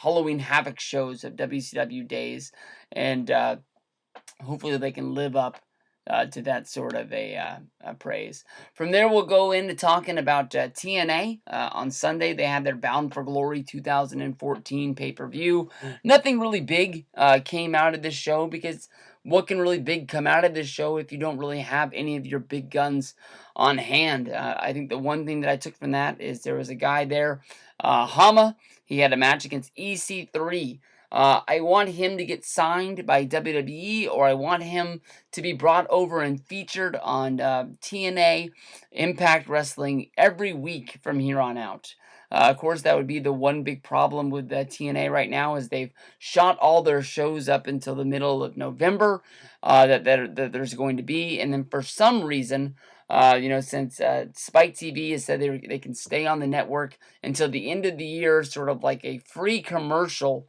Halloween Havoc shows of WCW days, and hopefully they can live up to that sort of a praise. From there, we'll go into talking about TNA. On Sunday, they had their Bound for Glory 2014 pay-per-view. Nothing really big came out of this show, because what can really big come out of this show if you don't really have any of your big guns on hand? I think the one thing that I took from that is there was a guy there, Hama. He had a match against EC3. I want him to get signed by WWE, or I want him to be brought over and featured on TNA Impact Wrestling every week from here on out. Of course, that would be the one big problem with TNA right now, is they've shot all their shows up until the middle of November that there's going to be, and then for some reason, since Spike TV has said they can stay on the network until the end of the year, sort of like a free commercial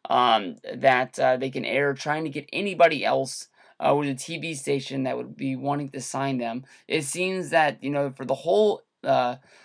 that they can air, trying to get anybody else with a TV station that would be wanting to sign them. It seems that, for the whole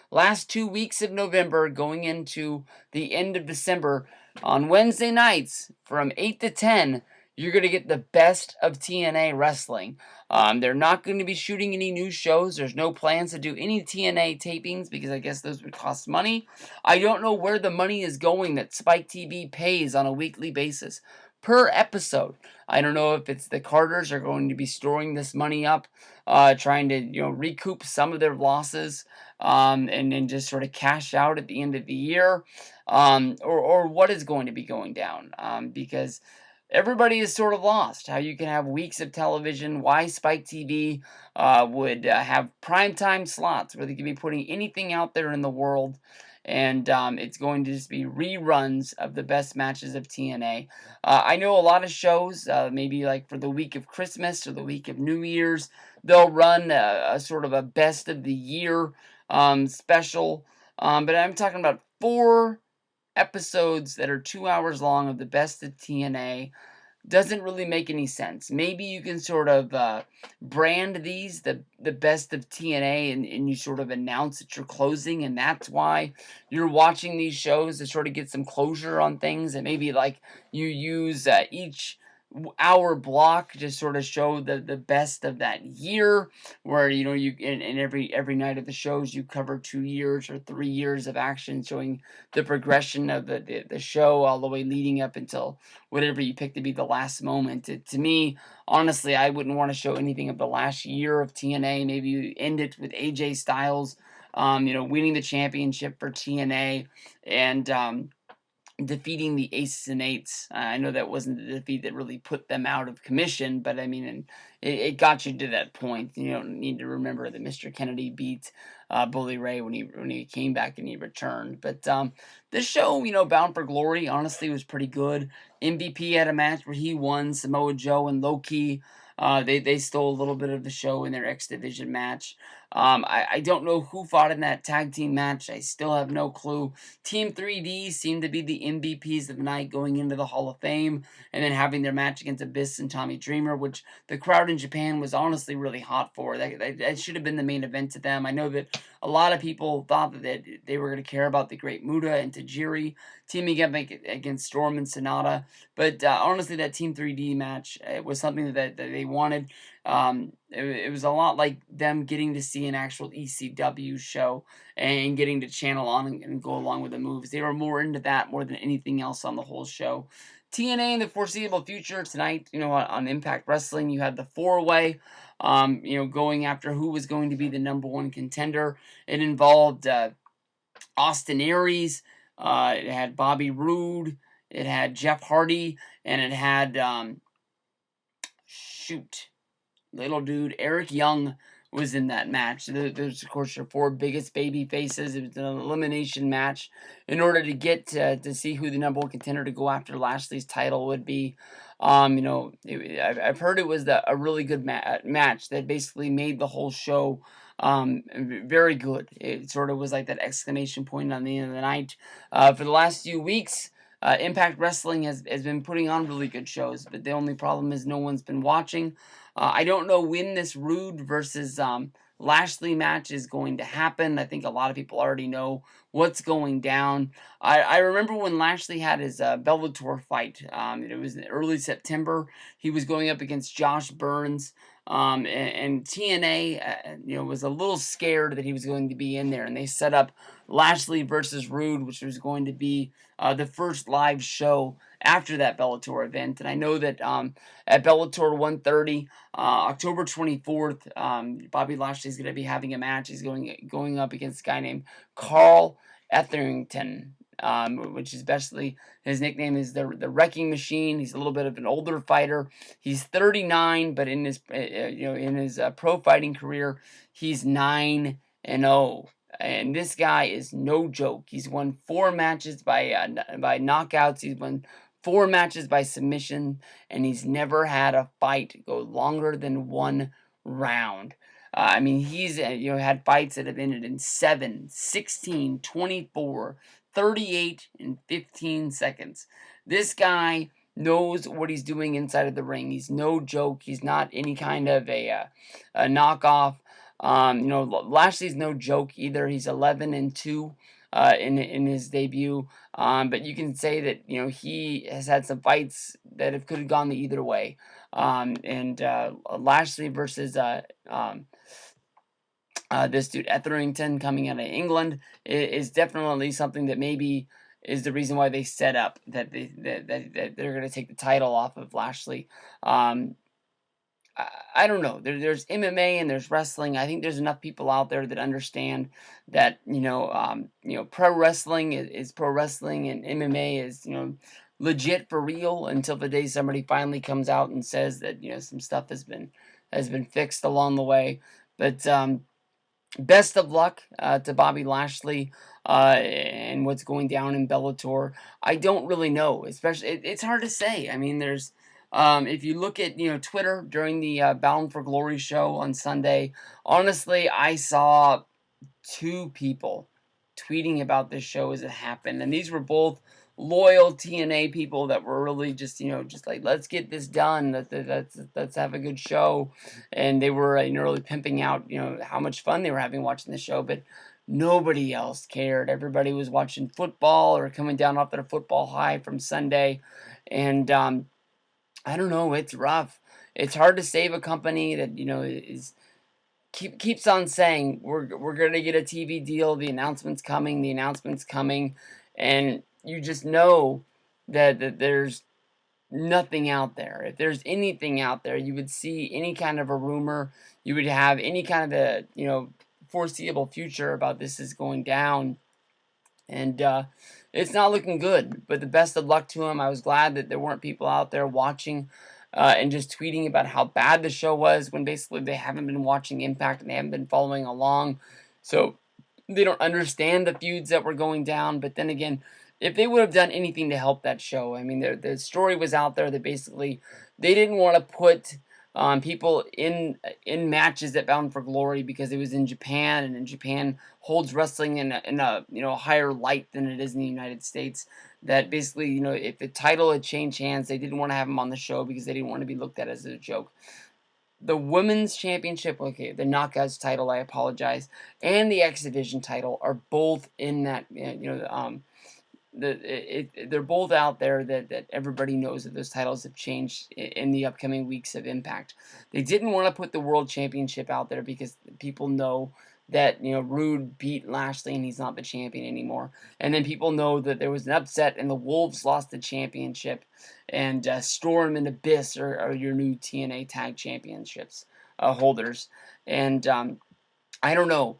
last 2 weeks of November, going into the end of December, on Wednesday nights from 8 to 10, you're going to get the best of TNA wrestling. They're not going to be shooting any new shows. There's no plans to do any TNA tapings, because I guess those would cost money. I don't know where the money is going that Spike TV pays on a weekly basis per episode. I don't know if it's the Carters are going to be storing this money up, trying to recoup some of their losses, and then just sort of cash out at the end of the year, or what is going to be going down, because everybody is sort of lost how you can have weeks of television, why Spike TV would have primetime slots where they can be putting anything out there in the world, and it's going to just be reruns of the best matches of TNA. I know a lot of shows, maybe like for the week of Christmas or the week of New Year's, they'll run a sort of a best of the year special, but I'm talking about 4 episodes that are 2 hours long of the best of TNA. Doesn't really make any sense. Maybe you can sort of brand these the best of TNA, and you sort of announce that you're closing, and that's why you're watching these shows, to sort of get some closure on things, and maybe like you use each hour block to sort of show the best of that year, where you in every night of the shows you cover 2 years or 3 years of action, showing the progression of the show all the way leading up until whatever you pick to be the last moment. To me, honestly, I wouldn't want to show anything of the last year of TNA. Maybe you end it with AJ Styles winning the championship for TNA, and defeating the Aces and Eights. I know that wasn't the defeat that really put them out of commission, but I mean, it got you to that point. You don't need to remember that Mr. Kennedy beat Bully Ray when he came back and he returned. But this show, Bound for Glory, honestly was pretty good. MVP had a match where he won. Samoa Joe and Low-Ki, they stole a little bit of the show in their X Division match. I don't know who fought in that tag team match. I still have no clue. Team 3D seemed to be the MVPs of the night, going into the Hall of Fame, and then having their match against Abyss and Tommy Dreamer, which the crowd in Japan was honestly really hot for. That should have been the main event to them. I know that a lot of people thought that they were going to care about the Great Muta and Tajiri teaming up against Storm and Sonata, but honestly, that Team 3D match was something that they wanted. It was a lot like them getting to see an actual ECW show and getting to channel on and go along with the moves. They were more into that more than anything else on the whole show. TNA in the foreseeable future tonight, on Impact Wrestling, you had the 4-way, going after who was going to be the number 1 contender. It involved Austin Aries, it had Bobby Roode, it had Jeff Hardy, and it had little dude Eric Young was in that match. There's of course your 4 biggest baby faces. It was an elimination match in order to get to see who the number 1 contender to go after Lashley's title would be. I've heard it was a really good match that basically made the whole show very good. It sort of was like that exclamation point on the end of the night. For the last few weeks, Impact Wrestling has been putting on really good shows, but the only problem is no one's been watching. I don't know when this Rude versus Lashley match is going to happen. I think a lot of people already know what's going down. I remember when Lashley had his Bellator fight. It was in early September. He was going up against Josh Burns. And TNA, was a little scared that he was going to be in there, and they set up Lashley versus Rude, which was going to be the first live show after that Bellator event. And I know that at Bellator 130, October 24th, Bobby Lashley is going to be having a match. He's going up against a guy named Carl Etherington. Which is basically his nickname is the Wrecking Machine. He's a little bit of an older fighter. He's 39, but in his pro fighting career, he's 9-0. And this guy is no joke. He's won 4 matches by knockouts. He's won 4 matches by submission, and he's never had a fight go longer than 1 round. He's had fights that have ended in 7, 16, 24, 38, and 15 seconds. This guy knows what he's doing inside of the ring. He's no joke. He's not any kind of a knockoff. Lashley's no joke either. He's 11-2 in his debut. But you can say that he has had some fights that could have gone the either way. Lashley versus this dude Etherington coming out of England is definitely something that maybe is the reason why they set up that they're going to take the title off of Lashley. I don't know. There's MMA and there's wrestling. I think there's enough people out there that understand that pro wrestling is pro wrestling and MMA is legit for real until the day somebody finally comes out and says that some stuff has been fixed along the way. But best of luck to Bobby Lashley and what's going down in Bellator. I don't really know. Especially, it's hard to say. There's if you look at Twitter during the Bound for Glory show on Sunday, honestly, I saw 2 people tweeting about this show as it happened, and these were both loyal TNA people that were really just like, let's get this done. Let's have a good show, and they were really pimping out how much fun they were having watching the show, but nobody else cared. Everybody was watching football or coming down off their football high from Sunday, and I don't know. It's rough. It's hard to save a company that keeps on saying we're gonna get a TV deal. The announcement's coming, and you just know that there's nothing out there. If there's anything out there, you would see any kind of a rumor. You would have any kind of a foreseeable future about this is going down. And it's not looking good, but the best of luck to him. I was glad that there weren't people out there watching and just tweeting about how bad the show was when basically they haven't been watching Impact and they haven't been following along. So they don't understand the feuds that were going down. But then again, if they would have done anything to help that show, the story was out there that basically they didn't want to put people in matches that Bound for Glory because it was in Japan, and in Japan holds wrestling in a higher light than it is in the United States. That basically if the title had changed hands, they didn't want to have him on the show because they didn't want to be looked at as a joke. The women's championship, the knockouts title, I apologize, and the X Division title are both in that they're both out there that everybody knows that those titles have changed in the upcoming weeks of Impact. They didn't want to put the World Championship out there because people know that Rude beat Lashley and he's not the champion anymore. And then people know that there was an upset and the Wolves lost the championship, and Storm and Abyss are your new TNA Tag Championships holders. And I don't know.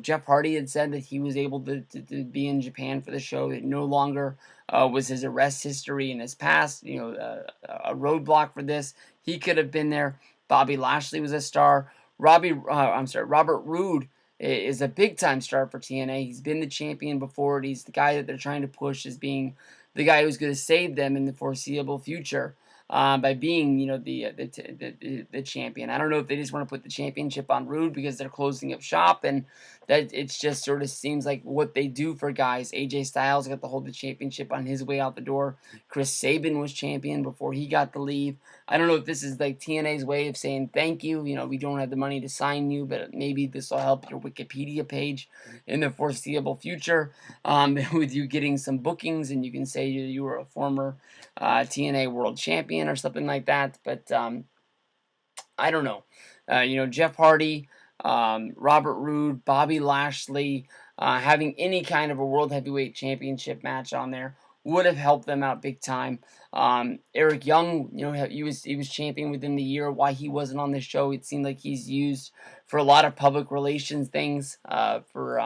Jeff Hardy had said that he was able to be in Japan for the show. It no longer was his arrest history in his past, a roadblock for this. He could have been there. Bobby Lashley was a star. Robert Roode is a big-time star for TNA. He's been the champion before. He's the guy that they're trying to push as being the guy who's going to save them in the foreseeable future. by being, the champion. I don't know if they just want to put the championship on Rude because they're closing up shop, and that it's just sort of seems like what they do for guys. AJ Styles got to hold the championship on his way out the door. Chris Sabin was champion before he got to leave. I don't know if this is like TNA's way of saying thank you. We don't have the money to sign you, but maybe this will help your Wikipedia page in the foreseeable future, with you getting some bookings, and you can say you were a former TNA World Champion or something like that. But I don't know. Jeff Hardy, Robert Roode, Bobby Lashley, having any kind of a World Heavyweight Championship match on there would have helped them out big time. Eric Young, he was champion within the year. Why he wasn't on the show? It seemed like he's used for a lot of public relations things for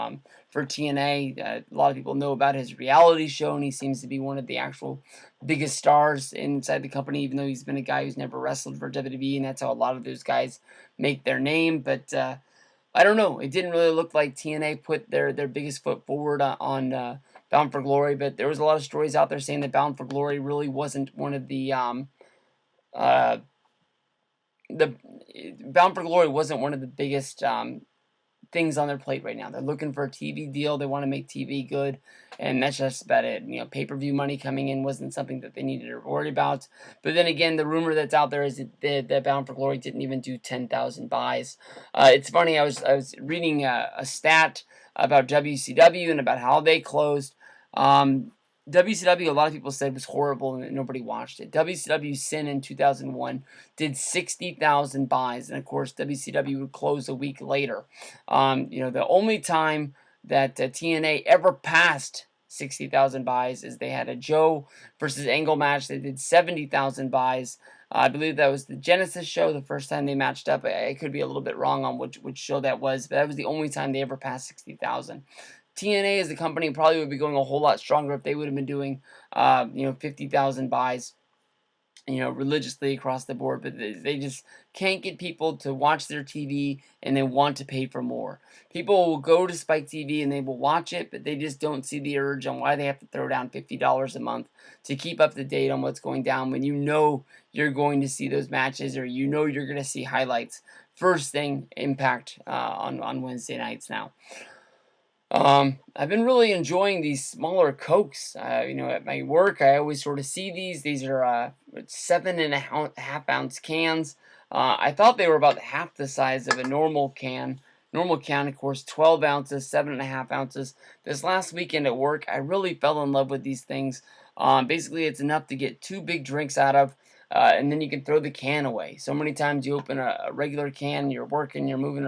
TNA. A lot of people know about his reality show, and he seems to be one of the actual biggest stars inside the company, even though he's been a guy who's never wrestled for WWE, and that's how a lot of those guys make their name. But I don't know. It didn't really look like TNA put their biggest foot forward on Bound for Glory, but there was a lot of stories out there saying that Bound for Glory really wasn't one of uh, the Bound for Glory wasn't one of the biggest things on their plate right now. They're looking for a TV deal. They want to make TV good, and that's just about it. Pay-per-view money coming in wasn't something that they needed to worry about. But then again, the rumor that's out there is that Bound for Glory didn't even do 10,000 buys. It's funny. I was reading a stat about WCW and about how they closed. WCW, a lot of people said was horrible and nobody watched it. WCW Sin in 2001 did 60,000 buys, and of course WCW would close a week later. The only time that TNA ever passed 60,000 buys is they had a Joe versus Angle match. They did 70,000 buys. I believe that was the Genesis show, the first time they matched up. I could be a little bit wrong on which show that was, but that was the only time they ever passed 60,000. TNA as a company probably would be going a whole lot stronger if they would have been doing, 50,000 buys, religiously across the board. But they just can't get people to watch their TV and they want to pay for more. People will go to Spike TV and they will watch it, but they just don't see the urge on why they have to throw down $50 a month to keep up to date on what's going down when you're going to see those matches, or you're going to see highlights first thing Impact on Wednesday nights now. I've been really enjoying these smaller Cokes. At my work, I always sort of see these. These are 7.5 ounce cans. I thought they were about half the size of a normal can. Normal can, of course, 12 ounces, 7.5 ounces. This last weekend at work, I really fell in love with these things. Basically, it's enough to get 2 big drinks out of, and then you can throw the can away. So many times you open a regular can, you're working, you're moving